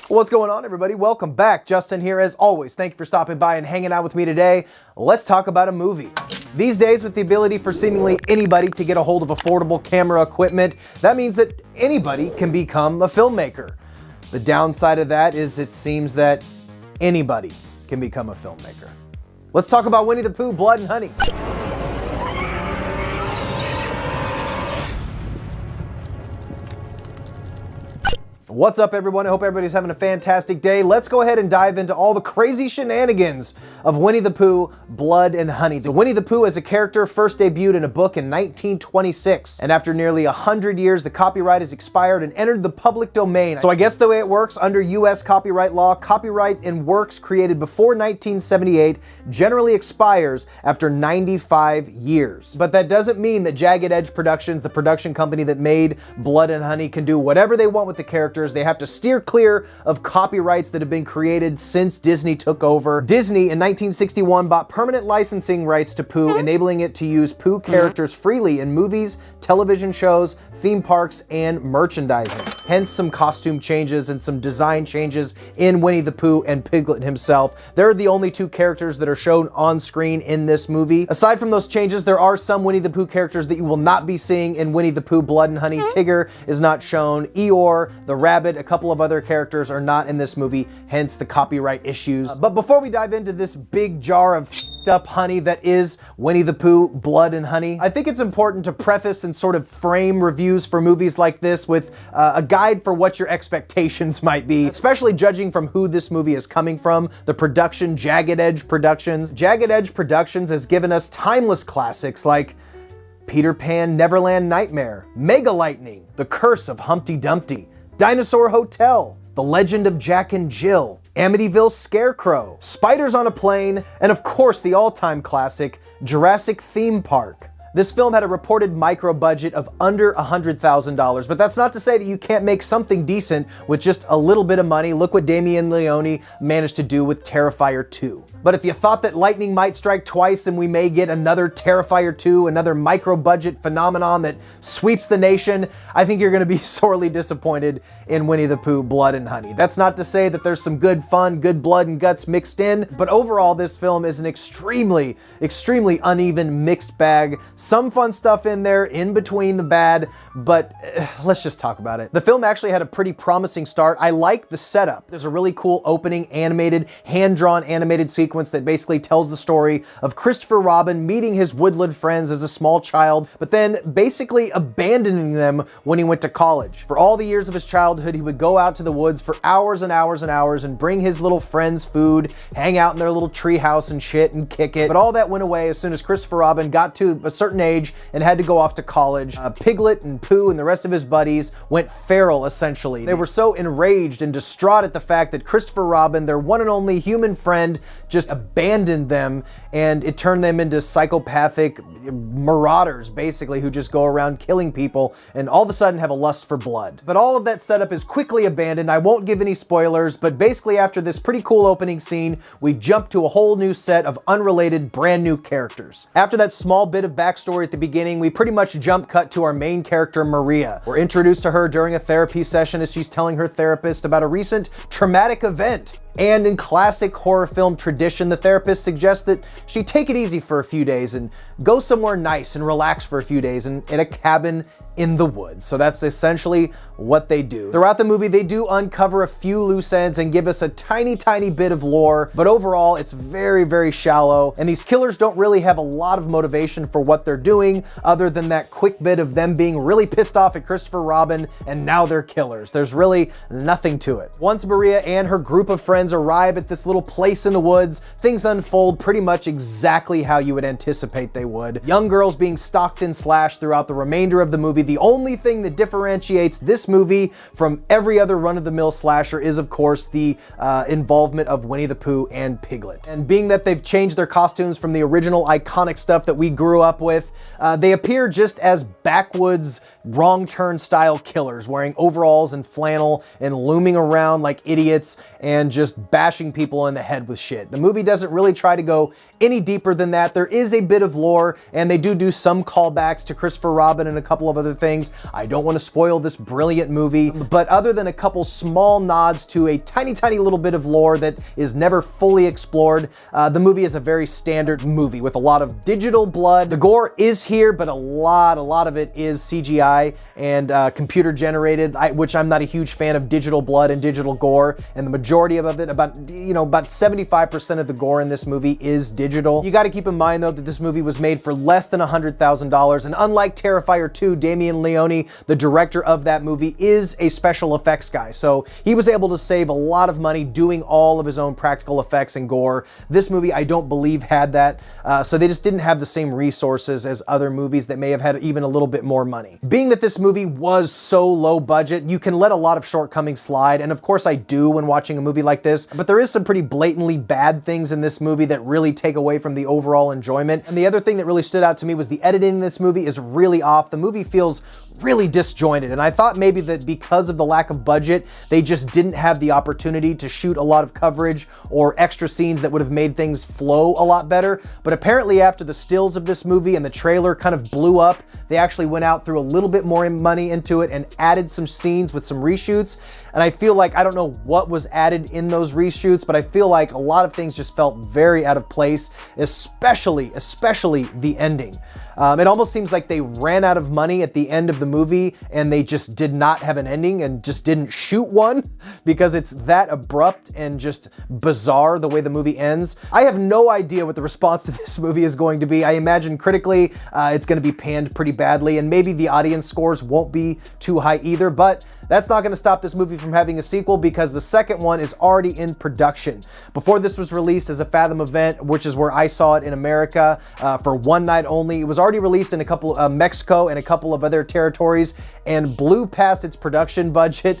What's going on, everybody? Welcome back. Justin here as always. Thank you for stopping by and hanging out with me today. Let's talk about a movie. These days, with the ability for seemingly anybody to get a hold of affordable camera equipment, that means that anybody can become a filmmaker. The downside of that is it seems that anybody can become a filmmaker. Let's talk about Winnie the Pooh, Blood and Honey. What's up, everyone? I hope everybody's having a fantastic day. Let's go ahead and dive into all the crazy shenanigans of Winnie the Pooh, Blood and Honey. So Winnie the Pooh as a character first debuted in a book in 1926, and after nearly 100 years, the copyright has expired and entered the public domain. So I guess the way it works under US copyright law, copyright in works created before 1978 generally expires after 95 years. But that doesn't mean that Jagged Edge Productions, the production company that made Blood and Honey, can do whatever they want with the characters. They have to steer clear of copyrights that have been created since Disney took over. Disney in 1961 bought permanent licensing rights to Pooh, enabling it to use Pooh characters freely in movies, television shows, theme parks, and merchandising. Hence some costume changes and some design changes in Winnie the Pooh and Piglet himself. They're the only two characters that are shown on screen in this movie. Aside from those changes, there are some Winnie the Pooh characters that you will not be seeing in Winnie the Pooh, Blood and Honey. Tigger is not shown. Eeyore, the rabbit, a couple of other characters are not in this movie, hence the copyright issues. But before we dive into this big jar of up honey that is Winnie the Pooh, Blood and Honey, I think it's important to preface and sort of frame reviews for movies like this with a guide for what your expectations might be, especially judging from who this movie is coming from, the production, Jagged Edge Productions. Jagged Edge Productions has given us timeless classics like Peter Pan, Neverland Nightmare, Mega Lightning, The Curse of Humpty Dumpty, Dinosaur Hotel, The Legend of Jack and Jill, Amityville Scarecrow, Spiders on a Plane, and of course the all-time classic, Jurassic Theme Park. This film had a reported micro budget of under $100,000, but that's not to say that you can't make something decent with just a little bit of money. Look what Damien Leone managed to do with Terrifier 2. But if you thought that lightning might strike twice and we may get another Terrifier 2, another micro budget phenomenon that sweeps the nation, I think you're going to be sorely disappointed in Winnie the Pooh, Blood and Honey. That's not to say that there's some good fun, good blood and guts mixed in, but overall this film is an extremely uneven mixed bag. Some fun stuff in there, in between the bad, but let's just talk about it. The film actually had a pretty promising start. I like the setup. There's a really cool opening animated, hand-drawn animated sequence that basically tells the story of Christopher Robin meeting his woodland friends as a small child, but then basically abandoning them when he went to college. For all the years of his childhood, he would go out to the woods for hours and hours and hours and bring his little friends food, hang out in their little tree house and shit and kick it. But all that went away as soon as Christopher Robin got to a certain age and had to go off to college. Piglet and Pooh and the rest of his buddies went feral, essentially. They were so enraged and distraught at the fact that Christopher Robin, their one and only human friend, just abandoned them, and it turned them into psychopathic marauders, basically, who just go around killing people and all of a sudden have a lust for blood. But all of that setup is quickly abandoned. I won't give any spoilers, but basically after this pretty cool opening scene, we jump to a whole new set of unrelated, brand new characters. After that small bit of backstory at the beginning, we pretty much jump cut to our main character, Maria. We're introduced to her during a therapy session as she's telling her therapist about a recent traumatic event. And in classic horror film tradition, the therapist suggests that she take it easy for a few days and go somewhere nice and relax for a few days in a cabin in the woods. So that's essentially what they do. Throughout the movie, they do uncover a few loose ends and give us a tiny bit of lore, but overall, it's very shallow. And these killers don't really have a lot of motivation for what they're doing, other than that quick bit of them being really pissed off at Christopher Robin, and now they're killers. There's really nothing to it. Once Maria and her group of friends arrive at this little place in the woods, things unfold pretty much exactly how you would anticipate they would. Young girls being stalked and slashed throughout the remainder of the movie. The only thing that differentiates this movie from every other run-of-the-mill slasher is, of course, the involvement of Winnie the Pooh and Piglet. And being that they've changed their costumes from the original iconic stuff that we grew up with, they appear just as backwoods, wrong turn style killers, wearing overalls and flannel and looming around like idiots and just just bashing people in the head with shit. The movie doesn't really try to go any deeper than that. There is a bit of lore, and they do some callbacks to Christopher Robin and a couple of other things. I don't want to spoil this brilliant movie, but other than a couple small nods to a tiny, tiny little bit of lore that is never fully explored, the movie is a very standard movie with a lot of digital blood. The gore is here, but a lot of it is CGI and computer generated, which I'm not a huge fan of digital blood and digital gore, and the majority of it, about 75% of the gore in this movie is digital. You got to keep in mind though that this movie was made for less than $100,000, and unlike Terrifier 2, Damien Leone, the director of that movie, is a special effects guy, so he was able to save a lot of money doing all of his own practical effects and gore. This movie, I don't believe, had that, so they just didn't have the same resources as other movies that may have had even a little bit more money. Being that this movie was so low budget, you can let a lot of shortcomings slide, and of course I do when watching a movie like this, but there is some pretty blatantly bad things in this movie that really take away from the overall enjoyment. And the other thing that really stood out to me was the editing in this movie is really off. The movie feels really disjointed, and I thought maybe that because of the lack of budget, they just didn't have the opportunity to shoot a lot of coverage or extra scenes that would have made things flow a lot better. But apparently after the stills of this movie and the trailer kind of blew up, they actually went out, threw a little bit more money into it and added some scenes with some reshoots. And I feel like, I don't know what was added in those reshoots, but I feel like a lot of things just felt very out of place, especially the ending. It almost seems like they ran out of money at the end of the movie and they just did not have an ending and just didn't shoot one because it's that abrupt and just bizarre the way the movie ends. I have no idea what the response to this movie is going to be. I imagine critically it's going to be panned pretty badly, and maybe the audience scores won't be too high either, but that's not going to stop this movie from having a sequel because the second one is already in production. Before this was released as a Fathom event, which is where I saw it in America for one night only, it was already released in a couple of Mexico and a couple of other territories and blew past its production budget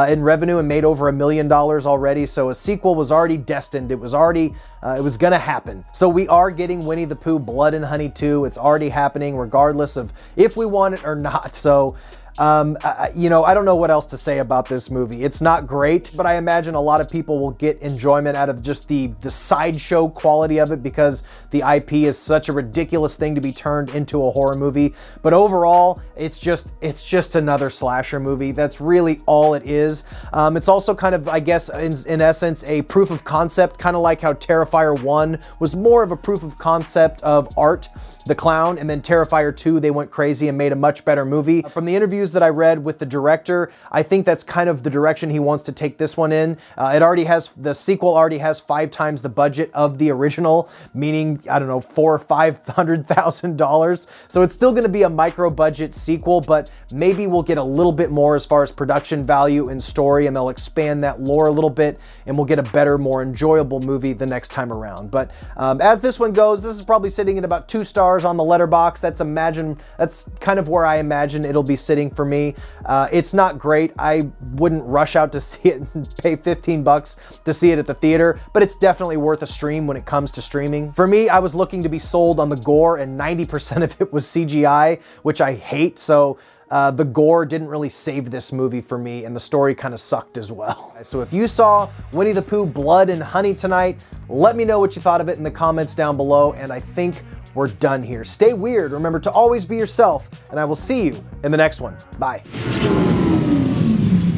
in revenue and made over $1 million already. So a sequel was already destined. It was already, it was gonna happen. So we are getting Winnie the Pooh Blood and Honey 2. It's already happening regardless of if we want it or not. So I don't know what else to say about this movie. It's not great, but I imagine a lot of people will get enjoyment out of just the sideshow quality of it because the IP is such a ridiculous thing to be turned into a horror movie. But overall, it's just another slasher movie. That's really all it is. It's also kind of, I guess, in essence, a proof of concept, kind of like how Terrifier 1 was more of a proof of concept of Art the Clown, and then Terrifier 2, they went crazy and made a much better movie. From the interviews that I read with the director, I think that's kind of the direction he wants to take this one in. The sequel already has 5 times the budget of the original, meaning, I don't know, $400,000 or $500,000. So it's still gonna be a micro budget sequel, but maybe we'll get a little bit more as far as production value and story, and they'll expand that lore a little bit, and we'll get a better, more enjoyable movie the next time around. But as this one goes, this is probably sitting at about 2 stars on the letterbox. That's kind of where I imagine it'll be sitting for me. It's not great. I wouldn't rush out to see it and pay $15 to see it at the theater, but it's definitely worth a stream when it comes to streaming. For me, I was looking to be sold on the gore, and 90% of it was CGI, which I hate, so the gore didn't really save this movie for me, and the story kind of sucked as well. So if you saw Winnie the Pooh Blood and Honey tonight, let me know what you thought of it in the comments down below, and I think we're done here. Stay weird, remember to always be yourself, and I will see you in the next one. Bye.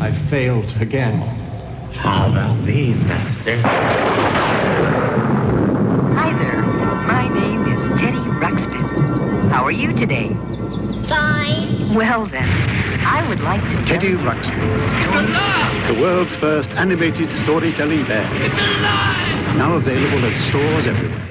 I failed again. How about these, Master? Hi there. My name is Teddy Ruxpin. How are you today? Fine. Well then, I would like to tell Teddy you Ruxpin, a story. the world's first animated storytelling bear. It's alive! Now available at stores everywhere.